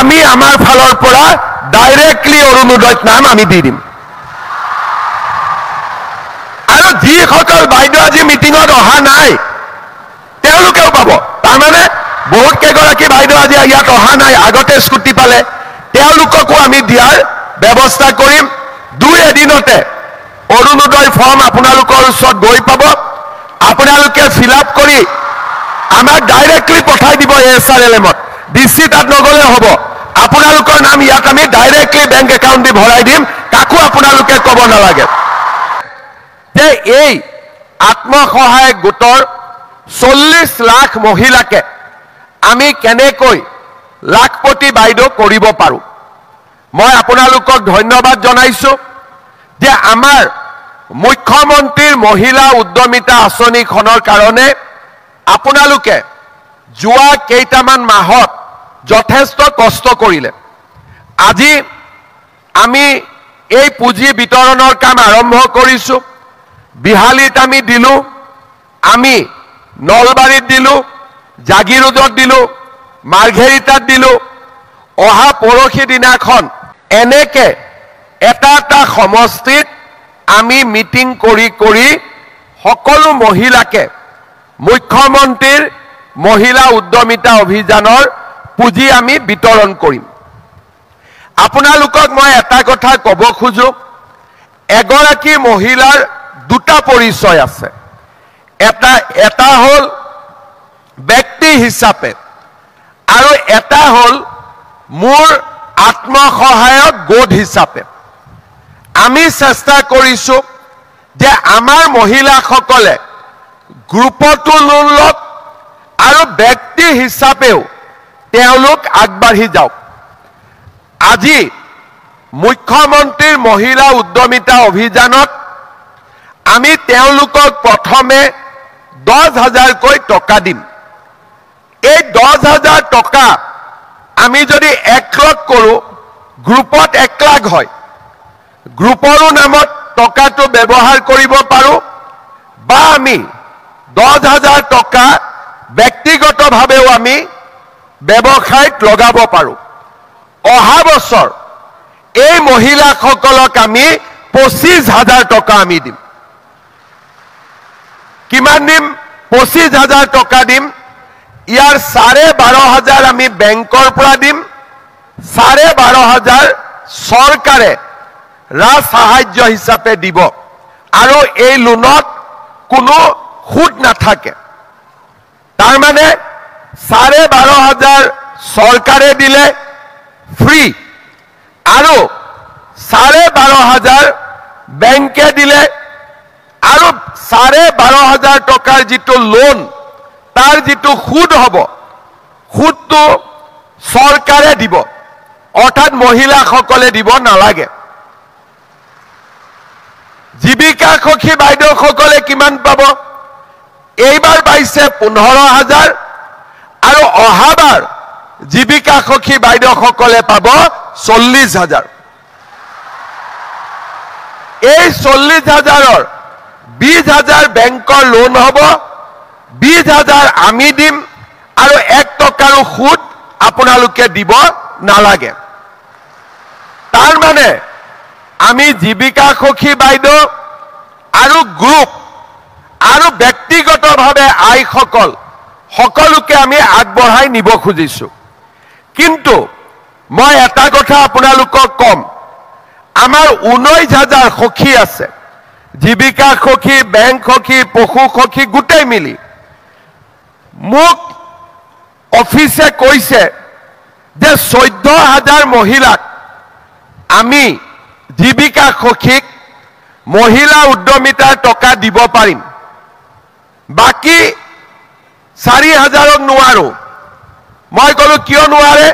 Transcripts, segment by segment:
আমি আমাৰ ফালৰ পৰা ডাইৰেক্টলি অৰুণোদয়ত নাম আমি দি দিম আৰু যিসকল বাইদেউ আজি মিটিঙত অহা নাই তেওঁলোকেও পাব তাৰমানে বহুত কেইগৰাকী বাইদেউ আজি ইয়াত অহা নাই আগতে স্কুটি পালে তেওঁলোককো আমি দিয়াৰ ব্যৱস্থা কৰিম 2 এদিনতে অৰুণোদয় ফৰ্ম আপোনালোকৰ ওচৰত গৈ পাব আপোনালোকে ফিল আপ কৰি আমাক ডাইৰেক্টলি পঠাই দিব এছআৰএলএমত ডিসি তাত নগলে হ'ব আপোনালোকৰ নাম ইয়াত আমি ডাইৰেক্টলি বেংক একাউণ্ট দি ভৰাই দিম কাকো আপোনালোকে ক'ব নালাগে যে এই আত্মসহায়ক গোটৰ 40 লাখ মহিলাকে আমি কেনেকৈ লাখপতি বাইদেউ কৰিব পাৰো মই আপোনালোকক ধন্যবাদ জনাইছো যে আমাৰ মুখ্যমন্ত্ৰীৰ মহিলা উদ্যমিতা আঁচনিখনৰ কাৰণে আপোনালোকে যোৱা কেইটামান মাহত যথেষ্ট কষ্ট কৰিলে আজি আমি এই পুঁজি বিতৰণৰ কাম আৰম্ভ কৰিছো বিহালীত আমি দিলো আমি নলবাৰীত দিলো জাগিৰোডত দিলো মাৰ্ঘেৰিটাত দিলো অহা পৰহি দিনাখন এনেকে এটা সমষ্টিত আমি মিটিং কৰি সকলো মহিলাকে মুখ্যমন্ত্ৰীৰ মহিলা উদ্যমিতা অভিযানৰ পুঁজি আমি বিতৰণ কৰিম আপোনালোকক মই এটা কথা ক'ব খোজো এগৰাকী মহিলাৰ দুটা পৰিচয় আছে এটা হল ব্যক্তি হিচাপে আৰু এটা হল মোৰ আত্মসহায়ক গোট হিচাপে আমি চেষ্টা কৰিছো যে আমাৰ মহিলাসকলে গ্ৰুপটো লোন লওক আৰু ব্যক্তি হিচাপেও তেওঁলোক আগবাঢ়ি যাওক আজি মুখ্যমন্ত্ৰীৰ মহিলা উদ্যমিতা অভিযানত আমি তেওঁলোকক প্ৰথমে 10,000 কৈ টকা দিম এই 10,000 টকা আমি যদি 1 লাখ কৰো গ্ৰুপত 1 লাখ হয় গ্ৰুপৰো নামত টকাটো ব্যৱহাৰ কৰিব পাৰো বা আমি 10,000 টকা ব্যক্তিগতভাৱেও আমি ব্যৱসায়ত লগাব পাৰো অহা বছৰ এই মহিলাসকলক আমি 25,000 টকা আমি দিম কিমান দিম 25,000 টকা দিম ইয়াৰ 12,500 আমি বেংকৰ পৰা দিম 12,500 চৰকাৰে ৰাজ সাহায্য হিচাপে দিব আৰু এই লোনত কোনো সুদ নাথাকে তাৰ মানে 12,500 চৰকাৰে দিলে ফ্ৰী আৰু 12,500 বেংকে দিলে আৰু 12,500 টকাৰ যিটো লোন তাৰ যিটো সুদ হ'ব সুদটো চৰকাৰে দিব অৰ্থাৎ মহিলাসকলে দিব নালাগে জীৱিকা সখী বাইদেউসকলে কিমান পাব এইবাৰ পাইছে 15,000 আৰু অহাবাৰ জীৱিকা সখী বাইদেউসকলে পাব 40,000 এই 40,000ৰ 20,000 বেংকৰ লোন হ'ব 20,000 আমি দিম আৰু 1 টকাৰো সুদ আপোনালোকে দিব নালাগে তাৰ মানে আমি জীৱিকা সখী বাইদেউ আৰু গ্ৰুপ আৰু ব্যক্তিগতভাৱে আইসকল সকলোকে আমি আগবঢ়াই নিব খুজিছো কিন্তু মই এটা কথা আপোনালোকক কম আমাৰ 19,000 সখী আছে জীৱিকা সখী বেংক সখী পশু সখী গোটেই মিলি মোক অফিসে কৈছে যে 14,000 মহিলাক আমি জীৱিকা সখীক মহিলা উদ্যমিতাৰ টকা দিব পাৰিম বাকি 4,000ক নোৱাৰো মই কলো কিয় নোৱাৰে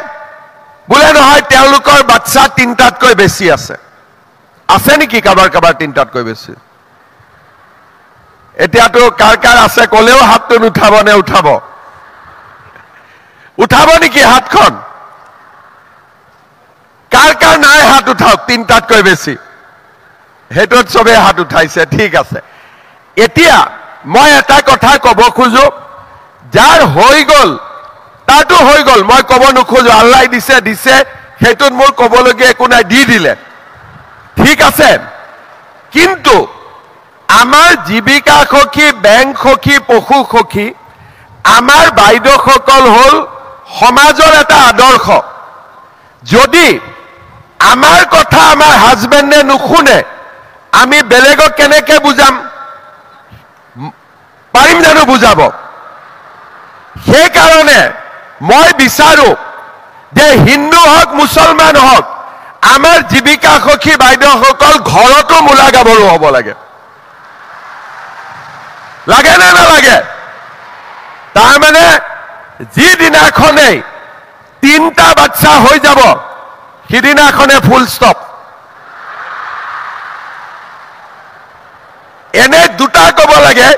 বোলে নহয় তেওঁলোকৰ বাচ্চা 3টাতকৈ বেছি আছে নেকি কাবাৰ 3টাতকৈ বেছি এতিয়াতো কাৰ আছে কলেও হাতটো উঠাব নে উঠাব নেকি হাতখন কাৰ নাই হাত উঠাওক 3টাতকৈ বেছি হেতত সবে হাত উঠাইছে ঠিক আছে এতিয়া মই এটা কথা ক'ব খুজো যাৰ হৈ গল তাতো হৈ গ'ল, মই ক'ব নোখোজো, আল্লাই দিছে দিছে, সেইটোত মোৰ ক'বলগীয়া একো নাই, দি দিলে, ঠিক আছে। কিন্তু আমাৰ জীৱিকা সখী, বেংক সখী, পশু সখী, আমাৰ বাইদেউসকল হ'ল সমাজৰ এটা আদৰ্শ। যদি আমাৰ কথা আমাৰ হাজবেণ্ডে নুশুনে, আমি বেলেগক কেনেকে বুজাম? পাৰিম জানো বুজাব? সেইকাৰণে মই বিচাৰো যে হিন্দু হওক মুছলমান হওক, আমাৰ জীৱিকা সখী বাইদেউসকল ঘৰতো মূলা গাভৰু হ'ব লাগে। লাগে নে নালাগে? তাৰমানে যিদিনাখনেই 3টা বাচ্চা হৈ যাব, সিদিনাখনে ফুল ষ্টপ। এনে 2টা ক'ব লাগে,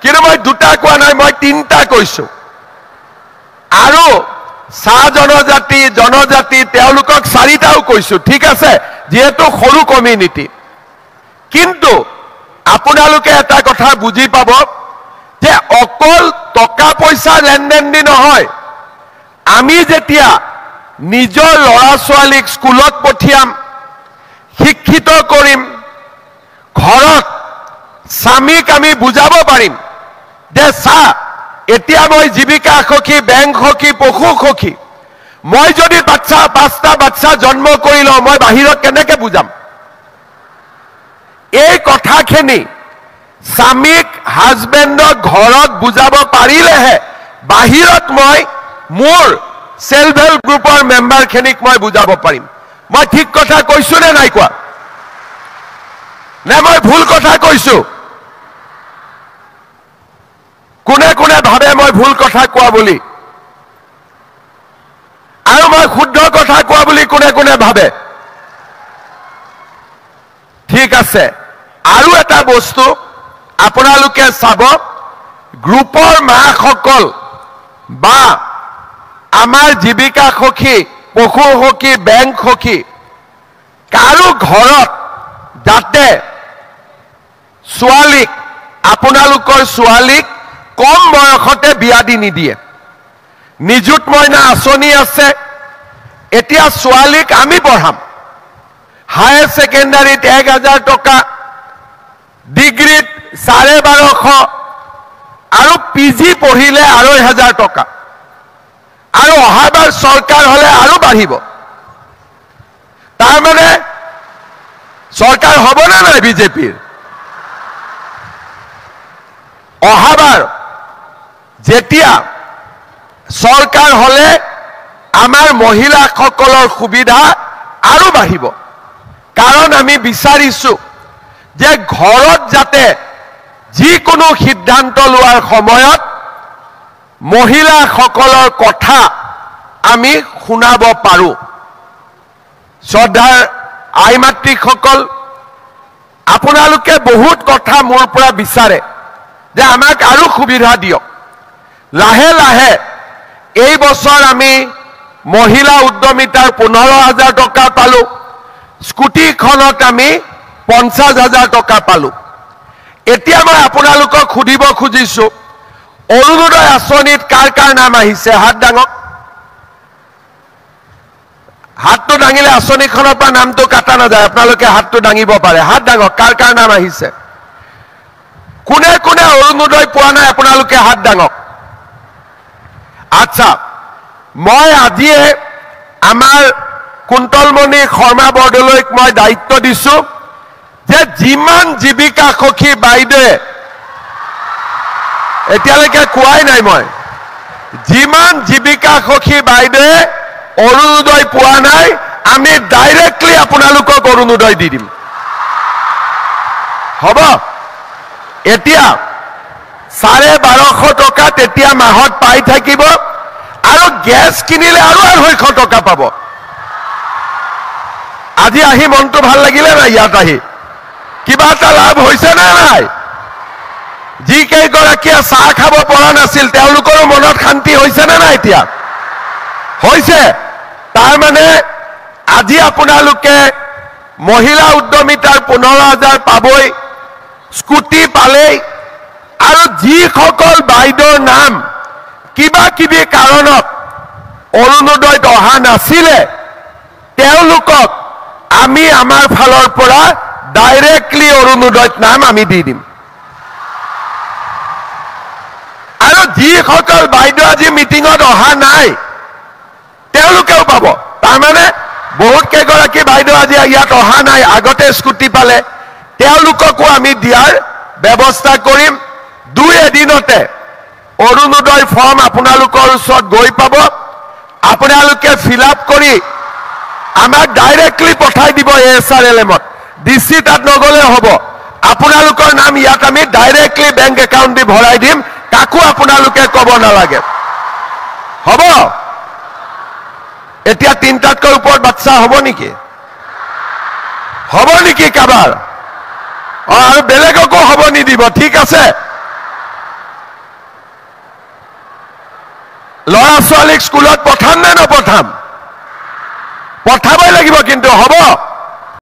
কিন্তু মই 2টা কোৱা নাই, মই 3টা কৈছো। আৰু চাহ জনজাতি তেওঁলোকক 4টাও কৈছো, ঠিক আছে, যিহেতু সৰু কমিউনিটি। কিন্তু আপোনালোকে এটা কথা বুজি পাব যে অকল টকা পইচা লেনদেন দি নহয়, আমি যেতিয়া নিজৰ ল'ৰা ছোৱালীক স্কুলত পঠিয়াম, শিক্ষিত কৰিম, ঘৰত স্বামীক আমি বুজাব পাৰিম যে চা, এতিয়া মই জীৱিকা সখী, বেংক সখী, পশু সখী, মই যদি 5টা বাচ্চা জন্ম কৰি লওঁ, মই বাহিৰত কেনেকে বুজাম? এই কথাখিনি স্বামীক, হাজবেণ্ডক ঘৰত বুজাব পাৰিলেহে বাহিৰত মই মোৰ সেলফ হেল্প গ্ৰুপৰ মেম্বাৰখিনিক মই বুজাব পাৰিম। মই ঠিক কথা কৈছো নে নাই কোৱা? নে মই ভুল কথা কৈছো? কোনে কোনে ভাবে মই ভুল কথা কোৱা বুলি? আৰু মই শুদ্ধ কথা কোৱা বুলি কোনে কোনে ভাবে? ঠিক আছে। আৰু এটা বস্তু আপোনালোকে চাব, গ্ৰুপৰ মাসকল বা আমাৰ জীৱিকা সখী, পশু সখী, বেংক সখী, কাৰো ঘৰত যাতে ছোৱালীক, আপোনালোকৰ ছোৱালীক কম বয়সতে বিয়া দি নিদিয়ে। নিযুত মইনা আঁচনি আছে, এতিয়া ছোৱালীক আমি পঢ়াম, হায়াৰ ছেকেণ্ডাৰীত 1000 টকা, ডিগ্ৰীত 1250, আৰু পিজি পঢ়িলে 2500 টকা, আৰু অহাবাৰ চৰকাৰ হলে আৰু বাঢ়িব। তাৰমানে চৰকাৰ হ'ব নে নাই বিজেপিৰ? অহাবাৰ যেতিয়া চৰকাৰ হলে আমাৰ মহিলাসকলৰ সুবিধা আৰু বাঢ়িব। কাৰণ আমি বিচাৰিছো যে ঘৰত যাতে যিকোনো সিদ্ধান্ত লোৱাৰ সময়ত মহিলাসকলৰ কথা আমি শুনাব পাৰো। শ্ৰদ্ধাৰ আই মাতৃসকল, আপোনালোকে বহুত কথা মোৰ পৰা বিচাৰে যে আমাক আৰু সুবিধা দিয়ক। লাহে লাহে এই বছৰ আমি মহিলা উদ্যমিতাৰ 15,000 টকা পালো, স্কুটিখনত আমি 50,000 টকা পালো। এতিয়া মই আপোনালোকক সুধিব খুজিছো, অৰুণোদয় আঁচনিত কাৰ কাৰ নাম আহিছে? হাত দাঙক। হাতটো দাঙিলে আঁচনিখনৰ পৰা নামটো কাটা নাযায়, আপোনালোকে হাতটো দাঙিব পাৰে। হাত দাঙক, কাৰ কাৰ নাম আহিছে? কোনে কোনে অৰুণোদয় পোৱা নাই আপোনালোকে হাত দাঙক। আচ্ছা, মই আজিয়ে আমাৰ কুন্তলমণি শৰ্মা বৰদলৈক মই দায়িত্ব দিছো যে যিমান জীৱিকা সখী বাইদেৱে, এতিয়ালৈকে কোৱাই নাই মই, যিমান জীৱিকা সখী বাইদেৱে অৰুণোদয় পোৱা নাই, আমি ডাইৰেক্টলি আপোনালোকক অৰুণোদয় দি দিম। হ'ব? এতিয়া 1250 টকা তেতিয়া মাহত পাই থাকিব, আৰু গেছ কিনিলে আৰু 250 টকা পাব। আজি আহি মনটো ভাল লাগিলে নাই? ইয়াত আহি কিবা এটা লাভ হৈছে নে নাই? যিকেইগৰাকীয়ে চাহ খাব পৰা নাছিল তেওঁলোকৰো মনত শান্তি হৈছে নে নাই? এতিয়া হৈছে। তাৰমানে আজি আপোনালোকে মহিলা উদ্যমিতাৰ 15,000 পাবই, স্কুটি পালেই, আৰু যিসকল বাইদেউৰ নাম কিবা কিবি কাৰণত অৰুণোদয়ত অহা নাছিলে তেওঁলোকক আমি আমাৰ ফালৰ পৰা ডাইৰেক্টলি অৰুণোদয়ত নাম আমি দি দিম। আৰু যিসকল বাইদেউ আজি মিটিঙত অহা নাই তেওঁলোকেও পাব। তাৰমানে বহুত কেইগৰাকী বাইদেউ আজি ইয়াত অহা নাই, আগতে স্কুটি পালে, তেওঁলোককো আমি দিয়াৰ ব্যৱস্থা কৰিম। 2 এদিনতে অৰুণোদয় ফৰ্ম আপোনালোকৰ ওচৰত গৈ পাব। আপোনালোকে ফিল আপ কৰি আমাক ডাইৰেক্টলি পঠাই দিব ASRLM-ত। ডিচি তাত নগলে হ'ব, আপোনালোকৰ নাম ইয়াত আমি ডাইৰেক্টলি বেংক একাউণ্ট দি ভৰাই দিম, কাকো আপোনালোকে ক'ব নালাগে, হ'ব? এতিয়া 3টাতকৈ ওপৰত বাচ্চা হ'ব নেকি? হ'ব নেকি কাবাৰ? আৰু বেলেগকো হ'ব নিদিব, ঠিক আছে? ল'ৰা ছোৱালীক স্কুলত পঠাম নে নপঠাম? পঠাবই লাগিব কিন্তু, হ'ব?